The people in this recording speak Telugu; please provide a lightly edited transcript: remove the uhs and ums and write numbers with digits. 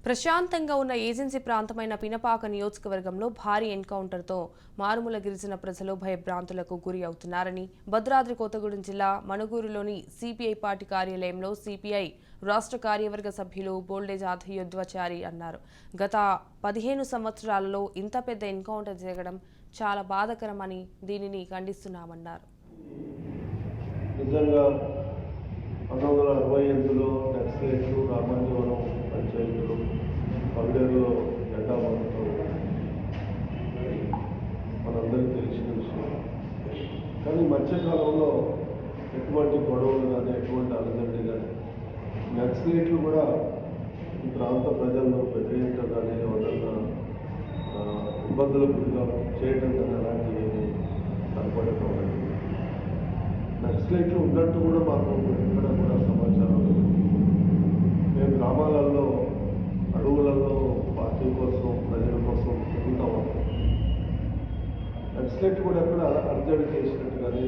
ప్రశాంతంగా ఉన్న ఏజెన్సీ ప్రాంతమైన పినపాక నియోజకవర్గంలో భారీ ఎన్కౌంటర్తో మారుమూల గిరిజన ప్రజలు భయభ్రాంతులకు గురి అవుతున్నారని భద్రాద్రి కొత్తగూడెం జిల్లా మణుగూరులోని సిపిఐ పార్టీ కార్యాలయంలో సిపిఐ రాష్ట్ర కార్యవర్గ సభ్యులు బోల్డే జాధయ్యోధ్వచారి అన్నారు. గత 15 సంవత్సరాలలో ఇంత పెద్ద ఎన్కౌంటర్ జరగడం చాలా బాధాకరమని దీనిని ఖండిస్తున్నామన్నారు. 1968లో నక్సలైట్లు రామాంజవరం పంచాయతీలు పల్లెల్లో జెండా వందతో మనందరికీ తెలిసిన విషయం. కానీ మధ్యకాలంలో ఎటువంటి గొడవలు కానీ ఎటువంటి అలజడి కానీ నక్సలైట్లు కూడా ఈ ప్రాంత ప్రజలను బెదిరించడం కానీ ఎవరన్నా ఇబ్బందులకు గురిగా చేయడం కానీ అలాంటివి కనపడటం. నక్సలైట్లు ఉన్నట్టు కూడా మాకు ఎక్కడ కూడా సమాచారం లేదు. మేము గ్రామాలలో అడవులలో పార్టీ కోసం ప్రజల కోసం తిరుగుతూ ఉంటాం. నక్సలైట్లు కూడా ఎక్కడ అర్జడి చేసినట్టు కానీ